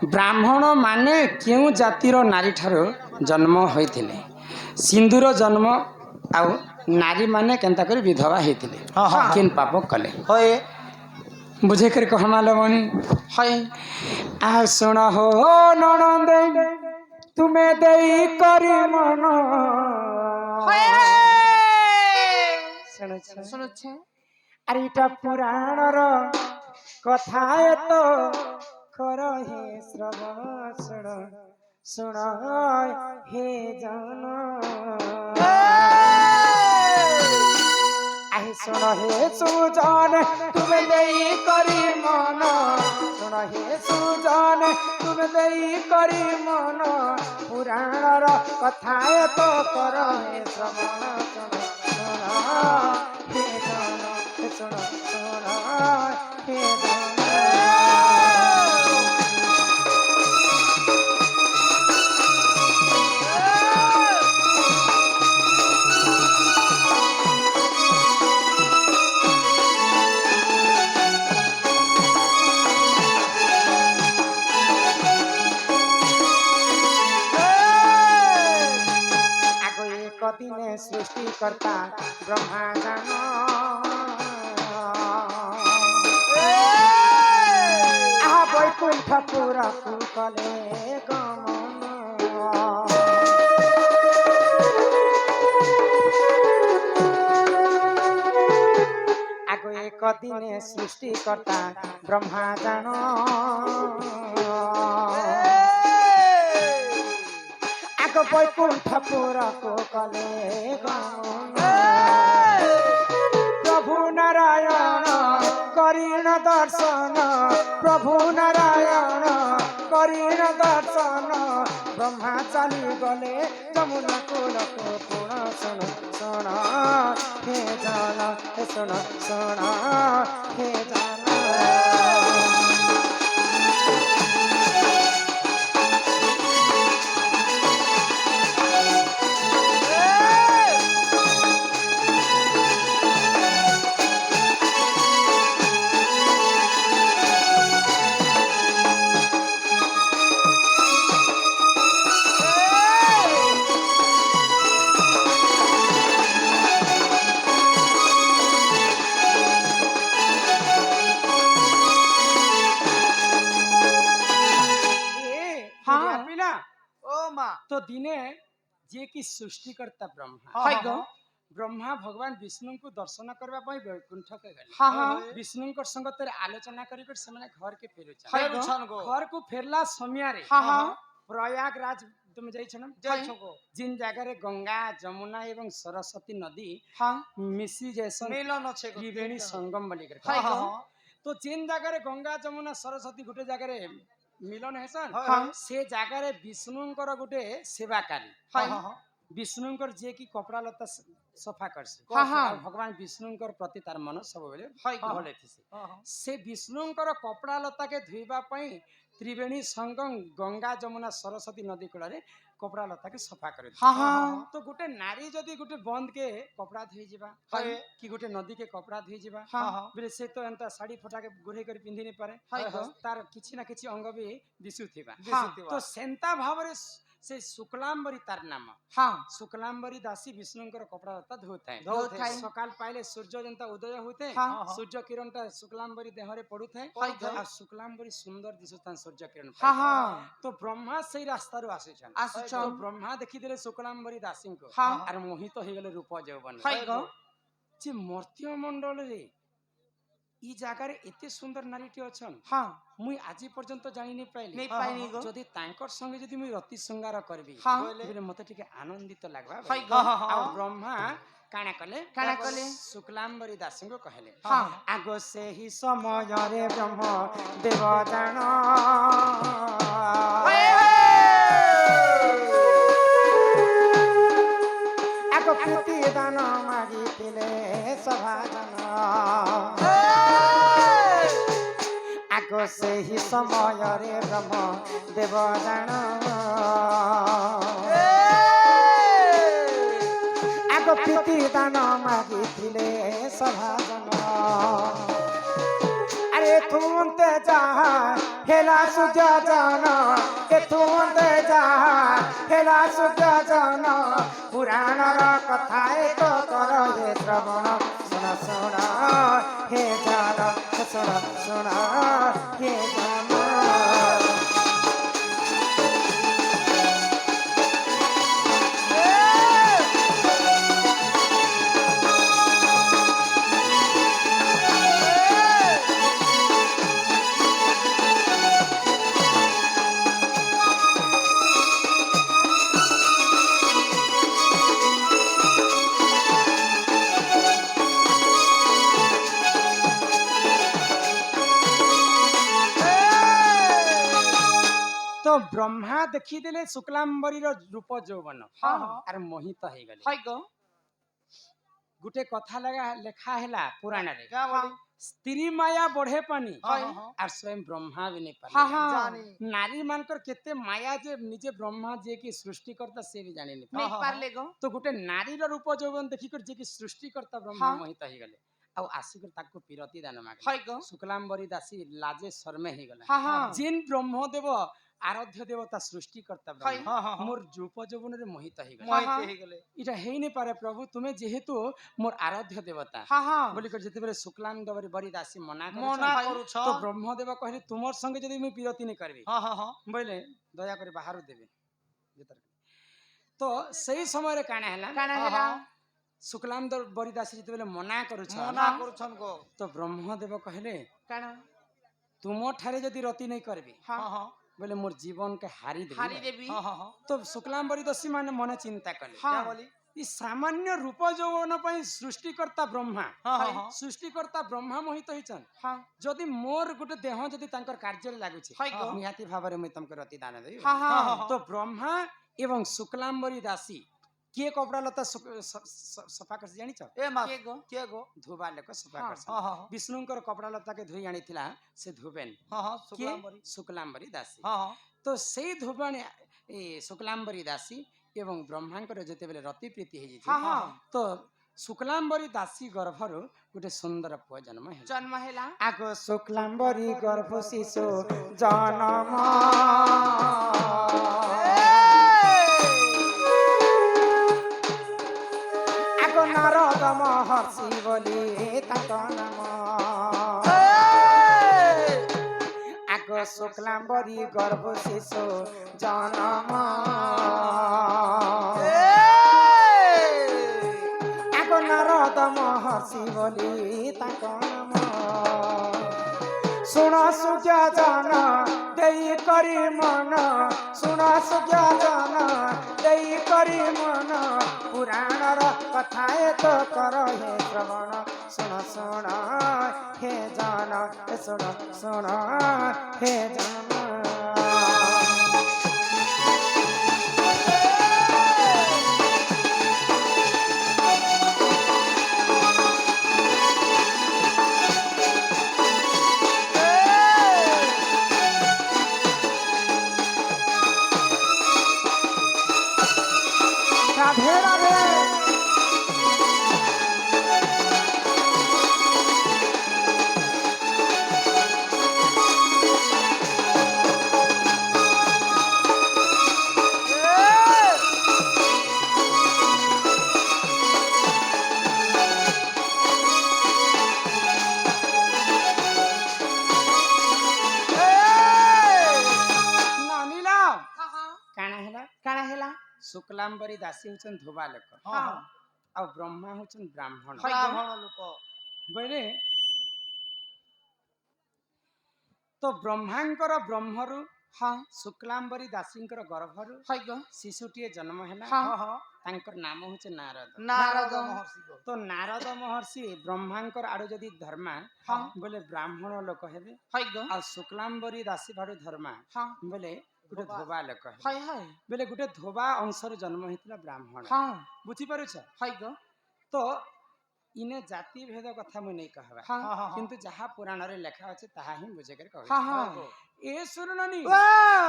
ब्राह्मण माने क्यों जातिर नारी ठारो जन्म होइथिले सिंधुर जन्म आउ नारी माने केंता कर विधवा होइथिले किन पाप कले होए बुझे कर कहमालो मनी होए आ सुन हो ननंदे तुम्हें देई करी मन होए सुन শুনুছে अरे इटा पुराण रो कथा तो कर हे श्रवण सुन सुन हे जन आही सुन हे सुजन तुम देई करी मन सुन हे सुजन तुम देई करी मन पुराण रो कथा तो कर हे श्रवण सुन सुन हे जन सुन सुन हे जन दिने सृष्टिकर्ता ब्रह्मा जान बैकुंठ पुरा कले गमन आगो एक दिने सृष्टिकर्ता ब्रह्मा जान बैकुंठपुरा को कले प्रभु नारायण करीन दर्शन प्रभु नारायण करीन दर्शन ब्रह्मा चली गले जमुना कूल को पुण सुन सुन हे जान सुन सुन हे जान तो दिने जे कि सृष्टिकर्ता ब्रह्मा ब्रह्मा भगवान विष्णु को दर्शन करबा पई वैकुंठ के गले विष्णु को संगत आलोचना करी कर से घर के फेरुछन घर को फेरला समय रे प्रयागराज तुम जाई छन जिन जगह रे गंगा जमुना एवं सरस्वती नदी मिसी जैसन मिलन छे त्रिवेणी संगम बनी कर तो जिन जगह रे गंगा जमुना सरस्वती गुटे जगह रे मिलन हेसन से जगह रे विष्णुंकर गुटे सेवाकारी विष्णुंकर जे की कपड़ा लता सफा करसे भगवान विष्णुंकर प्रति तार मन सब बेले भले थिसे से विष्णुंकर कपड़ा लता के धुइबा पई त्रिवेणी संगम गंगा जमुना सरस्वती नदी कूल रे कपड़ा लता के सफा करे तो गुटे नारी जदी गुटे बंद के कपड़ा धुई जिबा कि गुटे नदी के कपड़ा धुई जिबा बेले से तो एंता साड़ी फटा के गुरे कर पिंधि नि पारे तार किछि ना किछि अंग भी दिसुथिबा तो सेंता भावरे से शुक्लांबरी तार नाम शुक्लांबरी दासी विष्णुंकर कपड़ा लता धोथाय सकाल पाइले सूर्य जनता उदय होते सूर्य किरण ता शुक्लांबरी देहरे पडुथाय आ शुक्लांबरी सुंदर दिसुथान सूर्य किरण तो ब्रह्मा सेई रास्ता रु आसेछन तो ब्रह्मा देखि देले शुक्लांबरी दासी को आर मोहित हो गेले रूप यौवन जे मर्त्य मंडल रे ई जगह रे एते सुंदर नारीटी अछन मुई आजि पर्यंत जानि नै पाइली जदि तांकर संगे जदि मुई रति श्रृंगार करबी बोले मते टिके आनंदित लागबा आ ब्रह्मा काना कले शुक्लांबरी दासी को कहले आगो से ही समय रे ब्रह्म देव जान आगो प्रीति दान मागी तिले सभा जन आगो से ही समय रे ब्रह्म देव जान आगो प्रीति दान मागी तिले सभा जन আরে থুনতে যাহা হেলা সূর্য জন এ থুনতে যাহা হেলা সূর্য জন পুরাণর কথা তো কর হে শ্রবণ শোণ শোণ হে জন শোণ শোণ হে জন তো ব্রহ্মা দেখিদেলে শুক্লাম্বরীর রূপ যৌবন হ্যাঁ আর মোহিত হয়ে গেলে হয় গো গোটে কথা লেখা হেলা পুরাণরে क्या बोली স্ত্রী মায়া বঢ়ে পানি হয় আর স্বয়ং ব্রহ্মা भी नहीं হ্যাঁ पाले জানি নারী মানকর কেতে মায়া যে নিজে ব্রহ্মা যে কি সৃষ্টিকর্তা সে भी জানি নেই পারলে গো তো গোটে নারীর রূপ যৌবন ଦେଖିକରି যে কি সৃষ্টিকর্তা ব্রহ্মা হ্যাঁ। মোহিত ହେଇଗଲେ ଆଉ ଆସିକରି ତାକୁ ପିରତି ଦାନ ମାଗିଲେ হয় গো ଶୁକ୍ଲାମ୍ବରୀ ଦାସୀ ଲାଜେ ଶର୍ମେ ହେଇଗଲା হ্যাঁ হ্যাঁ ଯେନ୍ ବ୍ରହ୍ମଦେବ ଆରାଧ୍ୟ ଦେବତା ସୃଷ୍ଟିକର୍ତ୍ତା হয় ବ୍ରହ୍ମା হ্যাঁ হ্যাঁ মোর ରୂପ ଯୌବନରେ মোহিତ ହେଇଗଲା মোহিত হয়ে গেলে এটা ହେଇ নি পারে প্রভু তুমি যেহেতু মোর আরাধ্য দেবতা হ্যাঁ হ্যাঁ বলিকরি যেতেবেলে শুক্লাম্বরী বরি দাসী মনা মনা କରୁଛନ୍, କରୁছ তো ব্রহ্মদেব কহিলে তোমার সঙ্গে যদি মুই বিরতি নি করবি হ্যাঁ হ্যাঁ হ্যাঁ বইলে দয়া করে বাহারু দেবে ভিতরে। তো সেই সমୟରେ কাଣା ହେଲା কানা হেলা শুক্লাম্বর বরি দাসী যেতেবেলে মনা କରୁଛନ୍, মনা করছন গো তো ব্রহ্মদেব কহিলে কানা তুম ঠারে যদি রতি নাই করবি হ্যাঁ হ্যাঁ বলে মোর জীবনকে হারি দেবি হারি দেবী হ্যাঁ, হ্যাঁ, হ্যাঁ। তো শুক্লাম্বরী দাসী মানে মনে চিন্তা কলে হ্যাঁ क्या बोली? ই সামান্য রূপ যৌবন ପାଇଁ সৃষ্টিকର୍ତ୍ତା ব্রহ্মা হ্যাঁ হ্যাঁ হ্যাঁ সৃষ্টিকর্ତ୍তা ব্রহ্মা মোহিତ ହେଇଛନ୍ হ্যাঁ যদি মোর ଗୋଟେ দেহ যদি ତାଙ୍କର କାର୍ଯ୍ୟରେ ଲାଗୁଛି হয় গো ନିହାତି ଭାବରେ ମୁଇଁ ତମକୁ ରତି ଦାନ ଦେବି হ্যাঁ হ্যাঁ ତ ବ୍ରହ୍ମା ଏବଂ ଶୁକ୍ଲାମ୍ବରୀ ଦାସୀ କିଏ କପଡ଼ା ଲତା ସଫା କରିଛି ଜାଣିଛ এ মা কে গো? কে গো ଧୋବା ଲୋକ ସଫା হ্যাঁ କରିଛନ୍ হ্যাঁ হ্যাঁ ବିଷ୍ଣୁଙ୍କର କପଡ଼ା ଲତାକେ ଧୋଇ ଆଣିଥିଲା ସେ ଧୋବେନ୍ হ্যাঁ হ্যাঁ କିଏ শুক্লাম্বরী ଶୁକ୍ଲାମ୍ବରୀ ଦାସୀ হ্যাঁ হ্যাঁ ତ ସେଇ ଧୋବାଣୀ ଏ ଶୁକ୍ଲାମ୍ବରୀ ଦାସୀ ଏବଂ ବ୍ରହ୍ମାଙ୍କର ଯେତେବେଳେ ରତି ପ୍ରୀତି ହେଇଯାଇଛି হ্যাঁ হ্যাঁ ତ ଶୁକ୍ଲାମ୍ବରୀ ଦାସୀ ଗର୍ଭରୁ ଗୋଟେ ସୁନ୍ଦର ପୁଅ ଜନ୍ମ ହେଲା জন্ম হেলা ଆଗ শুক্লাম্বরী গর্ভ শিশু জনম আগ নারদ মহর্ষি বলি তাଙ୍କ নাম আগ শুক্লাম্বরী গর্ভ শিশু জনম আগ নারদ মহর্ষি বলি তাଙ୍କ নাম শুণ সূর্য জন দেই করি মন শুণ সূর্য জন দেই করি মন পুরাণর কথা তো কর হে শ্রবণ শুণ শুণ হে জন শুণ শুণ হে জন রাধে রাধে ନାମିଲା হ্যাঁ হ্যাঁ କାଣା ହେଲା কানা হেলা ଶୁକ୍ଲାମ୍ବରୀ ଦାସୀ ହଉଛନ୍ ଧୋବା ଲୋକ হ্যাঁ হ্যাঁ ଆଉ ବ୍ରହ୍ମା ହଉଛନ୍ ବ୍ରାହ୍ମଣ হয় গো ব্রাহ্মণ লোক ବୋଇଲେ ତ ବ୍ରହ୍ମାଙ୍କର ବ୍ରହ୍ମରୁ হ্যাঁ ଶୁକ୍ଲାମ୍ବରୀ ଦାସୀଙ୍କର ଗର୍ଭରୁ হয় গো ଶିଶୁଟିଏ ଜନ୍ମ ହେଲା হ্যাঁ হ্যাঁ হ্যাঁ ତାଙ୍କର ନାମ ହଉଛି ନାରଦ নারদ মহর্ষি গো ତ ନାରଦ ମହର୍ଷି ବ୍ରହ୍ମାଙ୍କର ଆଡୁ ଯଦି ଧର୍ମା হ্যাঁ ବୋଲେ ବ୍ରାହ୍ମଣ ଲୋକ ହେବେ হয় গো ଆଉ ଶୁକ୍ଲାମ୍ବରୀ ଦାସୀ ଭାଡୁ ଧର୍ମା হ্যাঁ ବୋଲେ ଗୋଟେ ଧୋବା ଲୋକ ହେବେ হয় হয় ବୋଲେ ଗୋଟେ ଧୋବା ଅଂଶରୁ ଜନ୍ମ ହେଇଥିଲା ବ୍ରାହ୍ମଣ হ্যাঁ ବୁଝିପାରୁଛ হয় গো ତ ଇନେ ଜାତି ଭେଦ କଥା ମୁଁ ନେଇ କହିବା হ্যাঁ হ্যাঁ হ্যাঁ କିନ୍ତୁ ଯାହା ପୁରାଣରେ ଲେଖା ଅଛି ତାହା ହିଁ ବୁଝେଇକରି হ্যাঁ କହୁଛି হ্যাঁ ଏ ଶୁଣନି হ্যাঁ